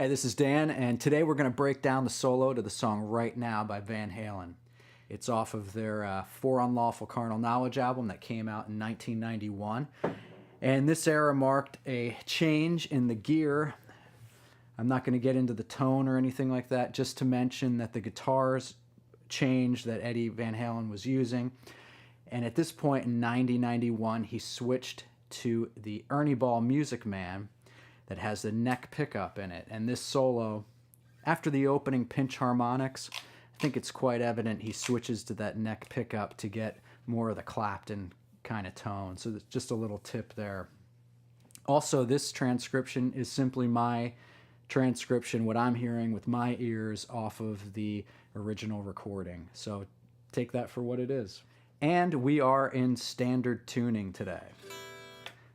Hey, this is Dan, and today we're going to break down the solo to the song Right Now by Van Halen. It's off of their For Unlawful Carnal Knowledge album that came out in 1991. And this era marked a change in the gear. I'm not going to get into the tone or anything like that, just to mention that the guitars changed that Eddie Van Halen was using. And at this point in 1991, he switched to the Ernie Ball Music Man that has the neck pickup in it. And this solo, after the opening pinch harmonics, I think it's quite evident he switches to that neck pickup to get more of the Clapton kind of tone. So that's just a little tip there. Also, this transcription is simply my transcription, what I'm hearing with my ears off of the original recording. So take that for what it is. And we are in standard tuning today.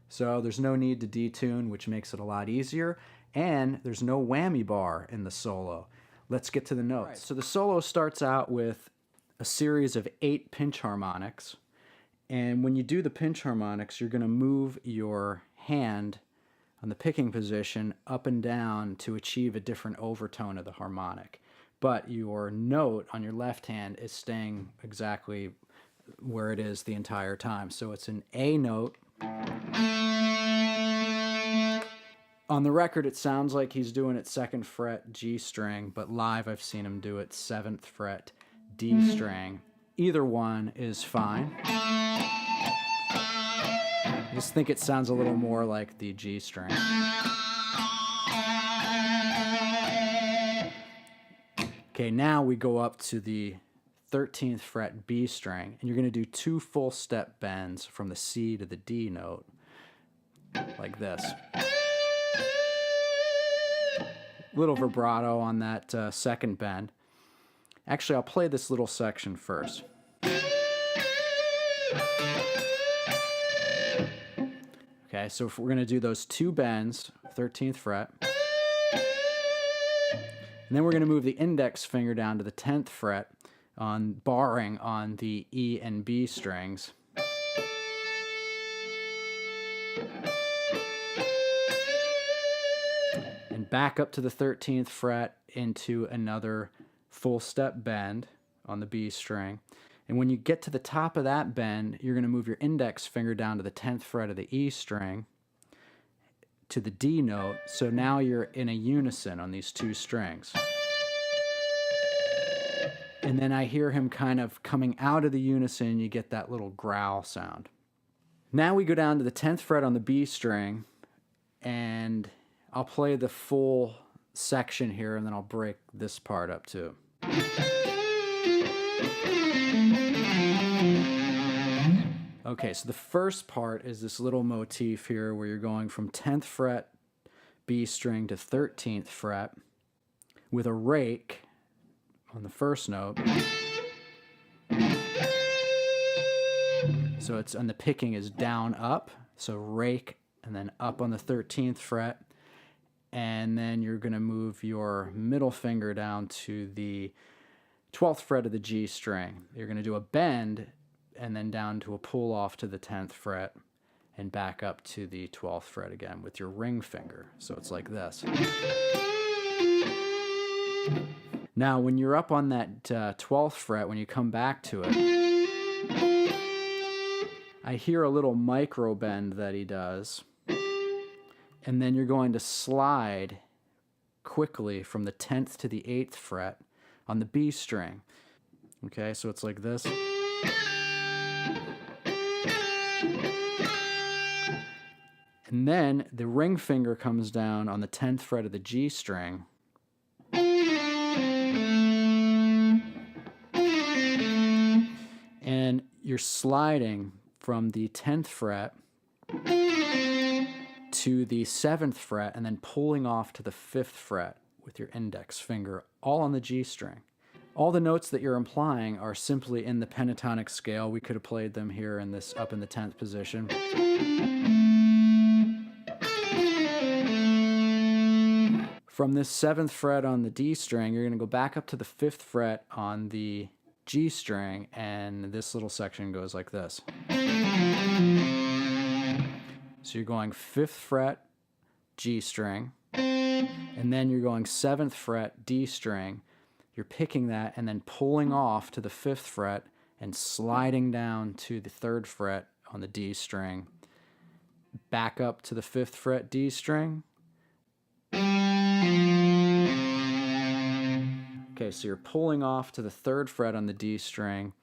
So there's no need to detune, which makes it a lot easier. And there's no whammy bar in the solo. Let's get to the notes. Right. So the solo starts out with a series of 8 pinch harmonics. And when you do the pinch harmonics, you're going to move your hand on the picking position up and down to achieve a different overtone of the harmonic. But your note on your left hand is staying exactly where it is the entire time. So it's an A note. On the record, it sounds like he's doing it 2nd fret G string, but live I've seen him do it 7th fret D string. Either one is fine. I just think it sounds a little more like the G string. Okay, now we go up to the 13th fret B string, and you're going to do 2 full step bends from the C to the D note, like this. Little vibrato on that second bend. Actually, I'll play this little section first. Okay, so if we're going to do those 2 bends, 13th fret, and then we're going to move the index finger down to the 10th fret on barring on the E and B strings. And back up to the 13th fret into another full step bend on the B string. And when you get to the top of that bend, you're going to move your index finger down to the 10th fret of the E string to the D note. So now you're in a unison on these 2 strings. And then I hear him kind of coming out of the unison, you get that little growl sound. Now we go down to the 10th fret on the B string, and I'll play the full section here, and then I'll break this part up too. Okay, so the first part is this little motif here where you're going from 10th fret B string to 13th fret with a rake on the first note. So it's, and the picking is down up, so rake and then up on the 13th fret, and then you're going to move your middle finger down to the 12th fret of the G string. You're going to do a bend and then down to a pull off to the 10th fret and back up to the 12th fret again with your ring finger. So it's like this. Now, when you're up on that 12th fret, when you come back to it, I hear a little micro bend that he does, and then you're going to slide quickly from the 10th to the 8th fret on the B string. Okay, so it's like this. And then the ring finger comes down on the 10th fret of the G string. And you're sliding from the 10th fret to the 7th fret and then pulling off to the 5th fret with your index finger, all on the G string. All the notes that you're implying are simply in the pentatonic scale. We could have played them here in this up in the 10th position. From this 7th fret on the D string, you're going to go back up to the 5th fret on the G string, and this little section goes like this. So you're going 5th fret G string, and and then you're going 7th fret D string. You're picking that and then pulling off to the 5th fret and sliding down to the 3rd fret on the D string. Back up to the 5th fret D string. Okay, so you're pulling off to the 3rd fret on the D string,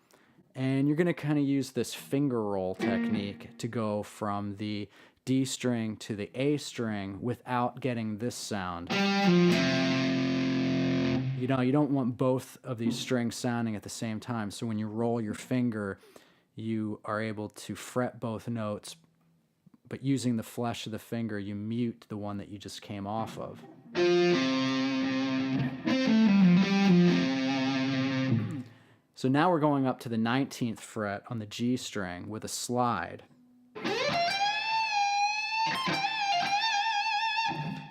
and you're going to kind of use this finger roll technique to go from the D string to the A string without getting this sound. You know, you don't want both of these strings sounding at the same time, so when you roll your finger, you are able to fret both notes, but using the flesh of the finger, you mute the one that you just came off of. So now we're going up to the 19th fret on the G string with a slide.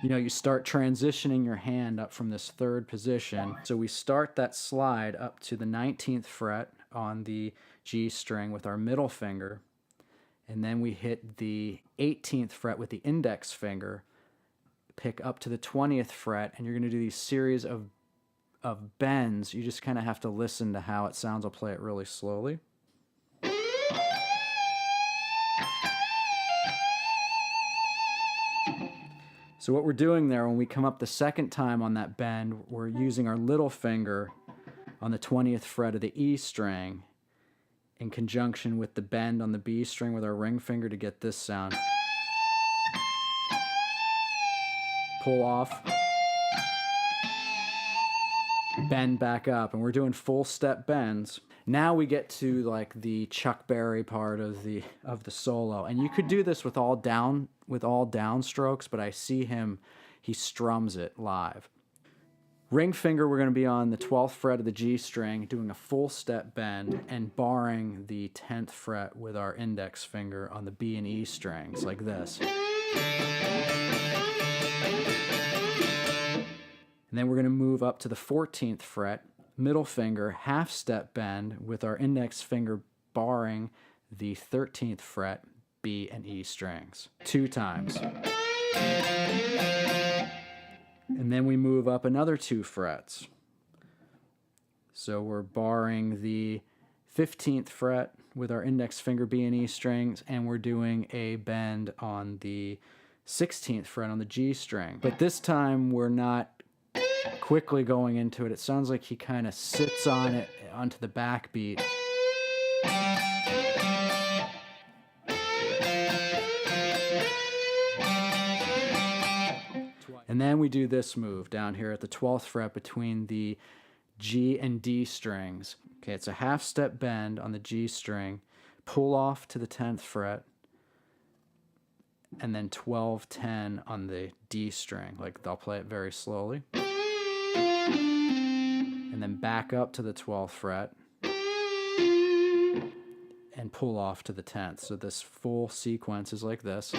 You know, you start transitioning your hand up from this 3rd position. So we start that slide up to the 19th fret on the G string with our middle finger, and then we hit the 18th fret with the index finger, pick up to the 20th fret, and you're going to do these series of bends. You just kind of have to listen to how it sounds. I'll play it really slowly. So what we're doing there, when we come up the 2nd time on that bend, we're using our little finger on the 20th fret of the E string in conjunction with the bend on the B string with our ring finger to get this sound. Pull off, bend back up, and we're doing full step bends. Now we get to like the Chuck Berry part of the solo, and you could do this with all down strokes, but I see he strums it live. Ring finger, we're going to be on the 12th fret of the G string, doing a full step bend and barring the 10th fret with our index finger on the B and E strings, like this. And then we're going to move up to the 14th fret, middle finger, half step bend with our index finger barring the 13th fret, B and E strings, 2 times. And then we move up another 2 frets. So we're barring the 15th fret with our index finger, B and E strings, and we're doing a bend on the 16th fret on the G string. But this time we're not quickly going into it. It sounds like he kind of sits on it onto the backbeat. And then we do this move down here at the 12th fret between the G and D strings. Okay, it's a half step bend on the G string, pull off to the 10th fret, and then 12-10 on the D string. Like, I'll play it very slowly. And then back up to the 12th fret and pull off to the 10th. So this full sequence is like this.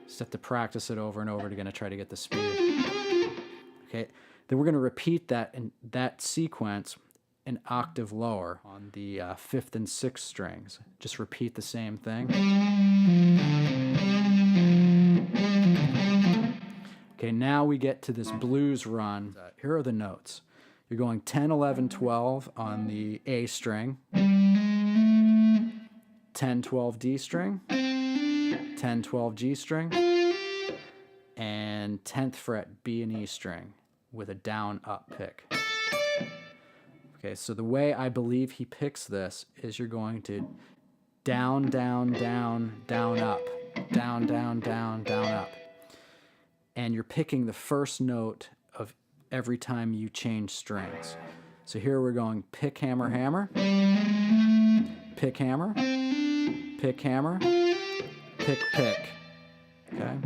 Just have to practice it over and over to try to get the speed. Okay, then we're going to repeat that sequence an octave lower on the 5th and 6th strings. Just repeat the same thing. Okay, now we get to this blues run. Here are the notes. You're going 10, 11, 12 on the A string, 10, 12 D string, 10, 12 G string, and 10th fret B and E string with a down-up pick. Okay, so the way I believe he picks this is you're going to down, down, down, down, up, down, down, down, down, up. And you're picking the first note of every time you change strings. So here we're going pick, hammer, hammer, pick, hammer, pick, hammer, pick, pick. Okay?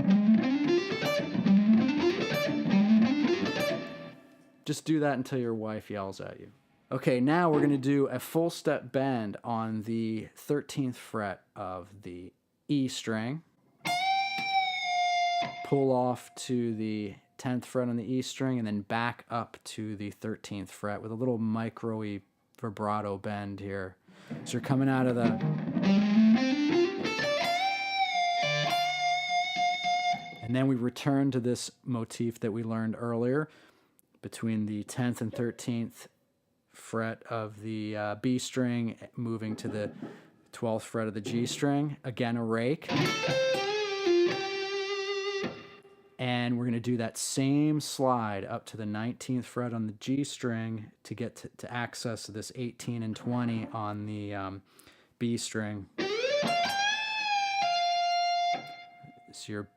Just do that until your wife yells at you. Okay, now we're going to do a full step bend on the 13th fret of the E string. Pull off to the 10th fret on the E string, and then back up to the 13th fret with a little micro-y vibrato bend here. So you're coming out of the... And then we return to this motif that we learned earlier between the 10th and 13th fret of the B string, moving to the 12th fret of the G string. Again, a rake. And we're going to do that same slide up to the 19th fret on the G string to get to access this 18 and 20 on the B string. So your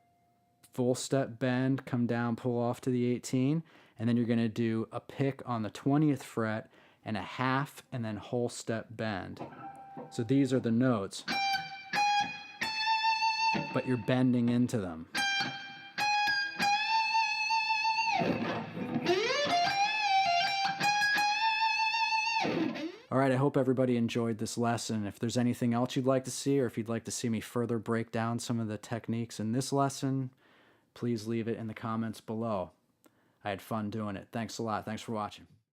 full step bend, come down, pull off to the 18, and then you're going to do a pick on the 20th fret and a half and then whole step bend. So these are the notes, but you're bending into them. All right, I hope everybody enjoyed this lesson. If there's anything else you'd like to see, or if you'd like to see me further break down some of the techniques in this lesson, please leave it in the comments below. I had fun doing it. Thanks a lot. Thanks for watching.